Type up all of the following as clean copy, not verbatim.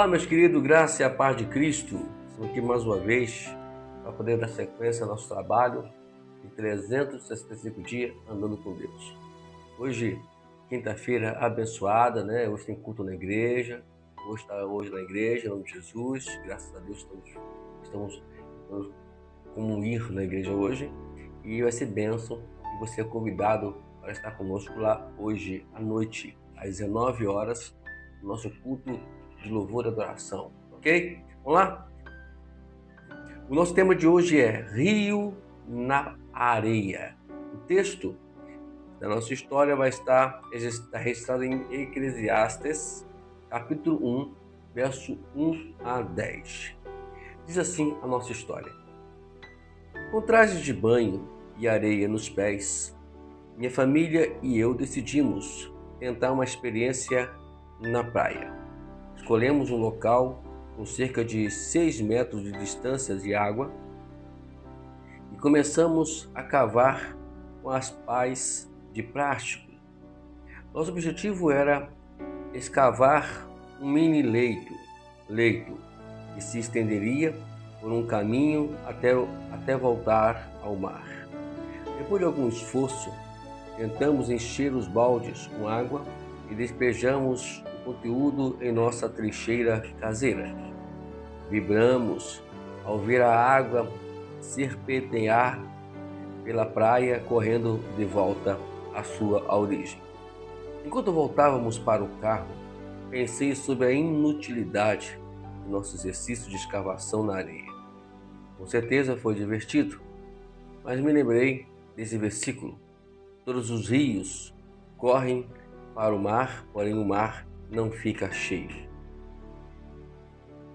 Olá, meus queridos, graça e a paz de Cristo. Estamos aqui mais uma vez para poder dar sequência ao nosso trabalho de 365 dias andando com Deus. Hoje, quinta-feira abençoada, né? Hoje tem culto na igreja. Hoje na igreja, em nome de Jesus. Graças a Deus estamos como ir na igreja hoje. E vai ser bênção. E você é convidado para estar conosco lá hoje à noite, às 19 horas, no nosso culto de louvor e adoração, ok? Vamos lá? O nosso tema de hoje é Rio na Areia. O texto da nossa história vai estar registrado em Eclesiastes, capítulo 1, verso 1 a 10. Diz assim a nossa história. Com trajes de banho e areia nos pés, minha família e eu decidimos tentar uma experiência na praia. Escolhemos um local com cerca de 6 metros de distância de água e começamos a cavar com as pás de plástico. Nosso objetivo era escavar um mini leito que se estenderia por um caminho até voltar ao mar. Depois de algum esforço, tentamos encher os baldes com água e despejamos o conteúdo em nossa trincheira caseira. Vibramos ao ver a água serpentear pela praia, correndo de volta à sua origem. Enquanto voltávamos para o carro, pensei sobre a inutilidade do nosso exercício de escavação na areia. Com certeza foi divertido, mas me lembrei desse versículo. Todos os rios correm para o mar, porém o mar não fica cheio.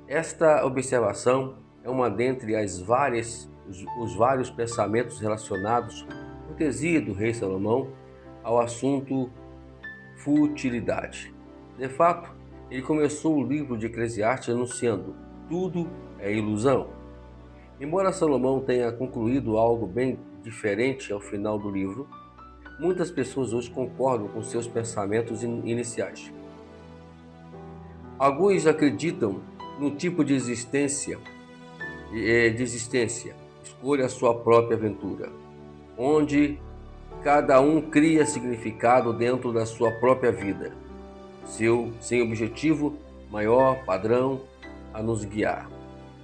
Esta observação é uma dentre os vários pensamentos relacionados à cortesia do rei Salomão ao assunto futilidade. De fato, ele começou o livro de Eclesiastes anunciando: tudo é ilusão. Embora Salomão tenha concluído algo bem diferente ao final do livro, muitas pessoas hoje concordam com seus pensamentos iniciais. Alguns acreditam no tipo de existência, escolha a sua própria aventura, onde cada um cria significado dentro da sua própria vida, sem objetivo maior, padrão a nos guiar.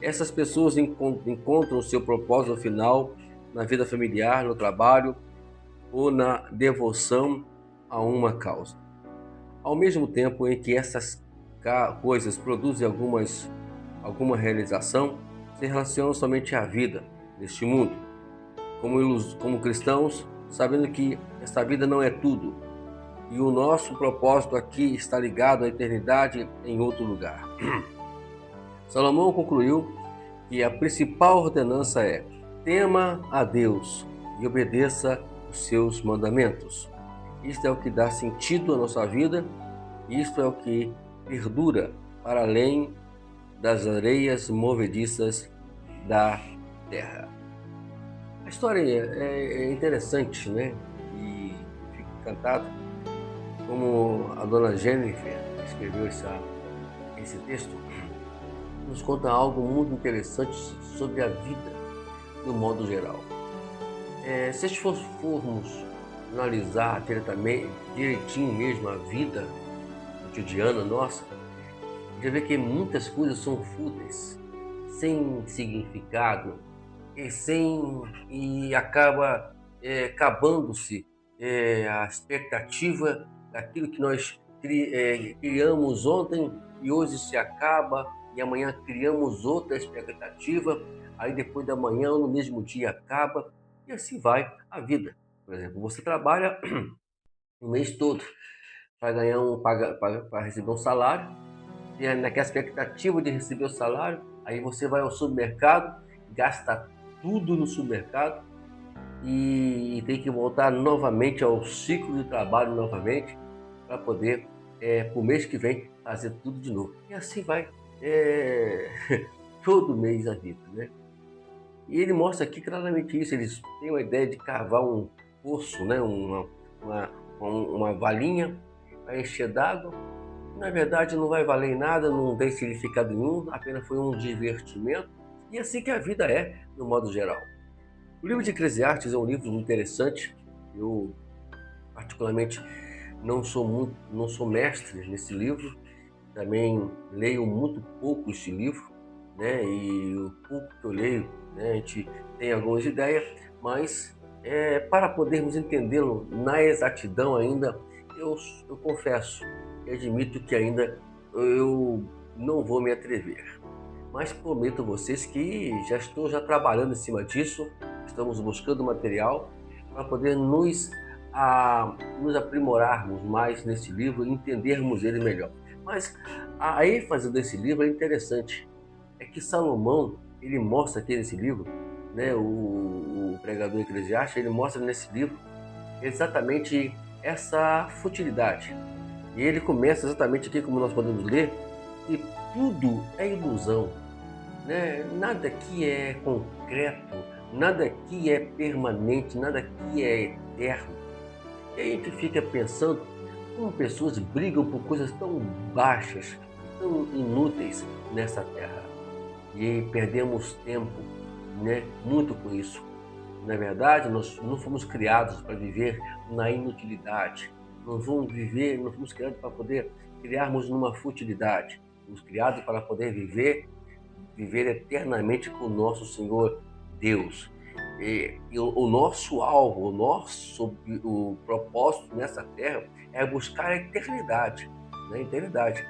Essas pessoas encontram o seu propósito final na vida familiar, no trabalho ou na devoção a uma causa. Ao mesmo tempo em que essas coisas produzem alguma realização, se relacionam somente à vida neste mundo, como cristãos, sabendo que esta vida não é tudo e o nosso propósito aqui está ligado à eternidade em outro lugar. Salomão concluiu que a principal ordenança é: tema a Deus e obedeça os seus mandamentos. Isto é o que dá sentido à nossa vida, isto é o que perdura para além das areias movediças da terra. A história é interessante, né? E fico encantado como a dona Jennifer escreveu esse texto. Nos conta algo muito interessante sobre a vida, no modo geral. Se formos analisar direitinho mesmo a vida cotidiana nossa, já vê que muitas coisas são fúteis, sem significado e acaba acabando-se a expectativa daquilo que nós criamos ontem e hoje se acaba, e amanhã criamos outra expectativa, aí depois da manhã ou no mesmo dia acaba, e assim vai a vida. Por exemplo, você trabalha o mês todo para ganhar para receber um salário, e naquela expectativa de receber o salário, aí você vai ao supermercado, gasta tudo no supermercado e tem que voltar novamente ao ciclo de trabalho novamente para poder, pro mês que vem, fazer tudo de novo. E assim vai todo mês a vida, né? E ele mostra aqui claramente isso. Eles têm uma ideia de cavar um poço, né? uma valinha para encher d'água, Na verdade não vai valer em nada, não tem significado nenhum, apenas foi um divertimento. E assim que a vida é, no modo geral. O livro de Eclesiastes é um livro interessante. Eu, particularmente, não sou mestre nesse livro. Também leio muito pouco este livro, né? E o pouco que eu leio, né, a gente tem algumas ideias, mas para podermos entendê-lo na exatidão ainda, eu confesso e admito que ainda eu não vou me atrever. Mas prometo a vocês que já estou trabalhando em cima disso, estamos buscando material para poder nos aprimorarmos mais nesse livro e entendermos ele melhor. Mas a ênfase desse livro é interessante, é que Salomão, ele mostra aqui nesse livro, né, o pregador Eclesiastes, ele mostra nesse livro exatamente essa futilidade. E ele começa exatamente aqui, como nós podemos ler, que tudo é ilusão, né? Nada aqui é concreto, nada aqui é permanente, nada aqui é eterno. E a gente fica pensando como pessoas brigam por coisas tão baixas, tão inúteis nessa terra. E aí perdemos tempo, né? Muito com isso. Na verdade, nós não fomos criados para viver na inutilidade. Não fomos criados para poder criarmos numa futilidade. Fomos criados para poder viver eternamente com o nosso Senhor Deus. E o nosso alvo, o propósito nessa terra é buscar a eternidade, né? Eternidade.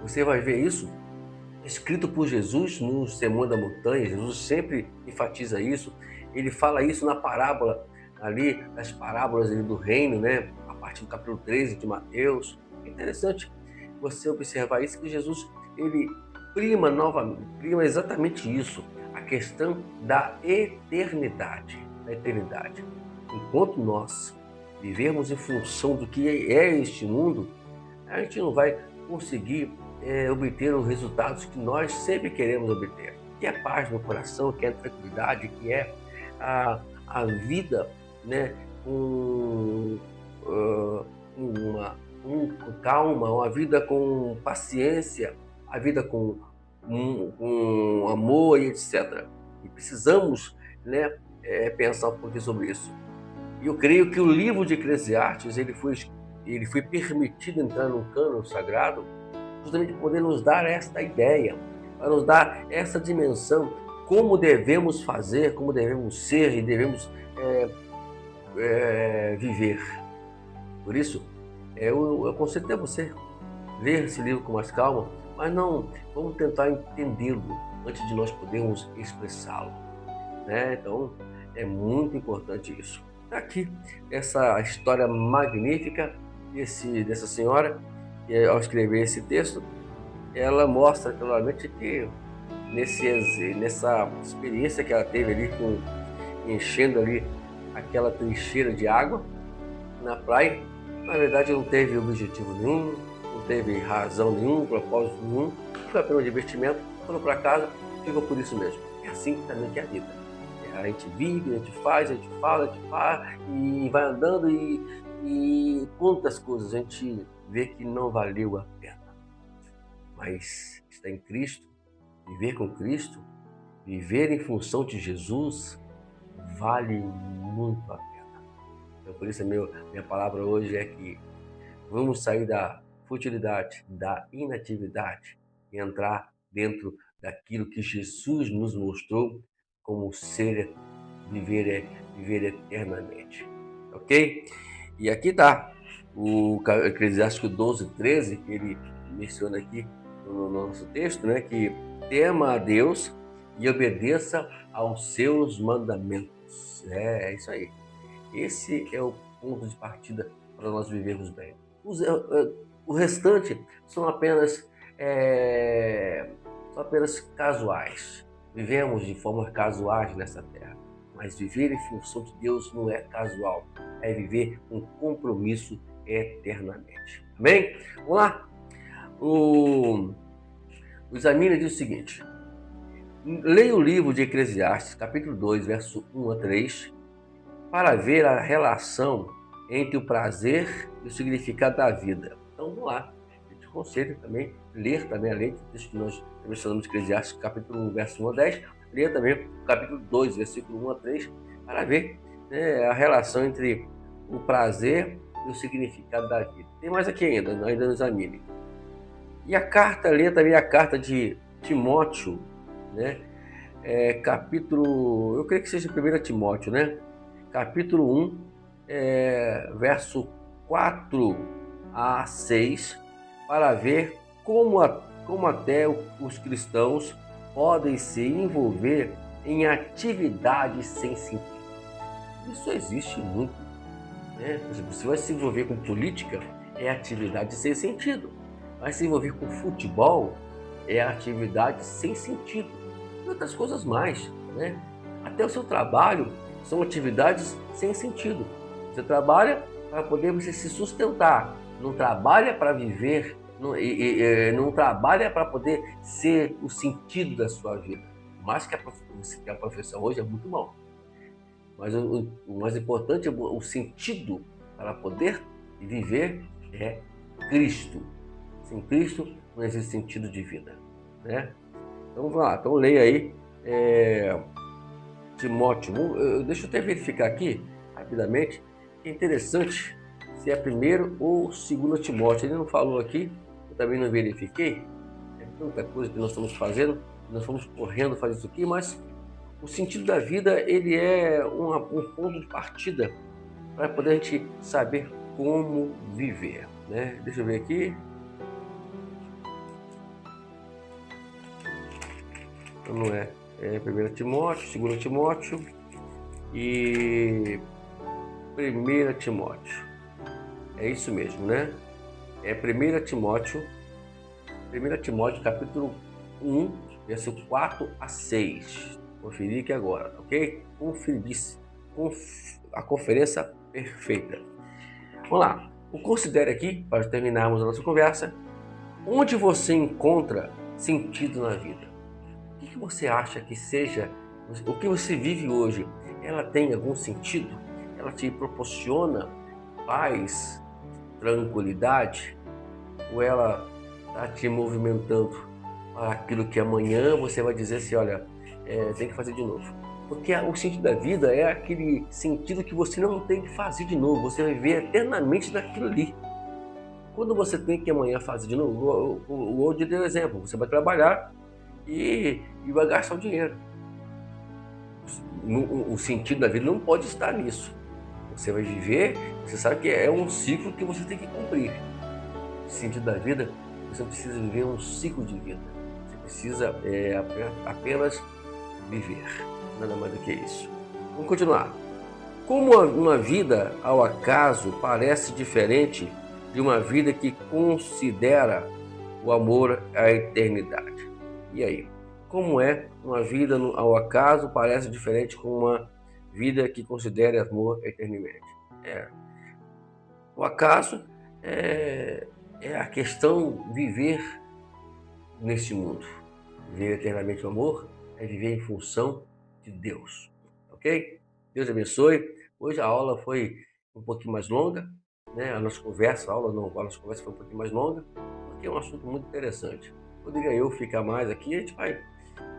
Você vai ver isso escrito por Jesus no Sermão da Montanha. Jesus sempre enfatiza isso. Ele fala isso na parábola ali, das parábolas ali do reino, né? A partir do capítulo 13 de Mateus. É interessante você observar isso, que Jesus ele prima exatamente isso, a questão da eternidade, Enquanto nós vivermos em função do que é este mundo, a gente não vai conseguir obter os resultados que nós sempre queremos obter, que é paz no coração, que é tranquilidade, que é a vida, né, com calma, uma vida com paciência, a vida com amor e etc. E precisamos, né, pensar um pouquinho sobre isso. E eu creio que o livro de Eclesiastes ele foi permitido entrar no cânon sagrado justamente para poder nos dar esta ideia, para nos dar essa dimensão, como devemos fazer, como devemos ser e devemos viver. Por isso, eu aconselho até você ler esse livro com mais calma, mas não vamos tentar entendê-lo antes de nós podermos expressá-lo, né? Então, é muito importante isso. Aqui, essa história magnífica dessa senhora, que ao escrever esse texto, ela mostra claramente que nessa experiência que ela teve ali enchendo ali aquela trincheira de água na praia, na verdade não teve objetivo nenhum, não teve razão nenhum, propósito nenhum, foi apenas um investimento, foram para casa, ficou por isso mesmo. É assim também que é a vida. A gente vive, a gente faz, a gente fala, e vai andando e quantas coisas a gente vê que não valeu a pena. Mas estar em Cristo, viver com Cristo, viver em função de Jesus, vale muito a pena. Então, por isso minha palavra hoje é que vamos sair da futilidade, da inatividade e entrar dentro daquilo que Jesus nos mostrou como viver eternamente. Ok? E aqui está o Eclesiástico 12:13, que ele menciona aqui no nosso texto, né? Que tema a Deus e obedeça aos seus mandamentos. É isso aí. Esse é o ponto de partida para nós vivermos bem. O restante são apenas casuais. Vivemos de forma casuais nessa terra, mas viver em função de Deus não é casual, é viver um compromisso eternamente. Amém? Vamos lá? O Examina diz o seguinte: leia o livro de Eclesiastes, capítulo 2, verso 1 a 3, para ver a relação entre o prazer e o significado da vida. Então vamos lá, a gente aconselho também ler também a lei, que nós mencionamos Eclesiastes, capítulo 1, verso 1 a 10, ler também o capítulo 2, versículo 1 a 3, para ver, né, a relação entre o prazer e o significado da vida. Tem mais aqui ainda no examine. E a carta, ler também a carta de Timóteo, né? Capítulo, eu creio que seja 1 Timóteo, né? Capítulo 1, verso 4 a 6, para ver como até os cristãos podem se envolver em atividades sem sentido. Isso existe muito, né? Por exemplo, você vai se envolver com política, é atividade sem sentido. Vai se envolver com futebol, é atividade sem sentido. E outras coisas mais, né? Até o seu trabalho são atividades sem sentido. Você trabalha para poder você se sustentar, não trabalha para viver, não trabalha para poder ser o sentido da sua vida. Mais que a profissão hoje é muito bom. Mas o mais importante, o sentido para poder viver é Cristo. Sem Cristo não existe sentido de vida, né? Então vamos lá, então leia aí Timóteo. Deixa eu até verificar aqui rapidamente, que é interessante se é 1 ou 2 Timóteo. Ele não falou aqui, eu também não verifiquei. É tanta coisa que nós estamos fazendo, nós estamos correndo fazer isso aqui, mas o sentido da vida, ele é um ponto de partida para poder a gente saber como viver, né? Deixa eu ver aqui. Então não é 1 Timóteo, 2 Timóteo e 1 Timóteo. É isso mesmo, né? É 1 Timóteo, capítulo 1, verso 4 a 6. Conferir aqui agora, ok? A conferência perfeita. Vamos lá. O considere aqui, para terminarmos a nossa conversa, onde você encontra sentido na vida. O que você acha que seja, o que você vive hoje, ela tem algum sentido? Ela te proporciona paz, tranquilidade? Ou ela está te movimentando para aquilo que amanhã você vai dizer assim, olha, tem que fazer de novo? Porque o sentido da vida é aquele sentido que você não tem que fazer de novo, você vai viver eternamente naquilo ali. Quando você tem que amanhã fazer de novo, o Old deu exemplo, você vai trabalhar e vai gastar o dinheiro. O sentido da vida não pode estar nisso. Você vai viver, você sabe que é um ciclo que você tem que cumprir. O sentido da vida, você precisa viver um ciclo de vida. Você precisa apenas viver, nada mais do que isso. Vamos continuar. Como uma vida ao acaso parece diferente de uma vida que considera o amor à eternidade? E aí? Como é uma vida ao acaso parece diferente com uma vida que considera amor eternamente? O acaso é a questão viver neste mundo. Viver eternamente o amor é viver em função de Deus, ok? Deus abençoe. Hoje a aula foi um pouquinho mais longa, né? A nossa conversa foi um pouquinho mais longa, porque é um assunto muito interessante. Poderia eu ficar mais aqui, a gente vai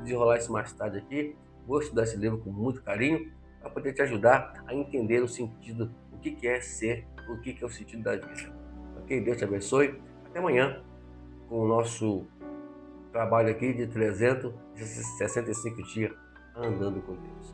desenrolar isso mais tarde aqui. Vou estudar esse livro com muito carinho, para poder te ajudar a entender o sentido, o que é ser, o que é o sentido da vida. Ok? Deus te abençoe. Até amanhã, com o nosso trabalho aqui de 365 dias andando com Deus.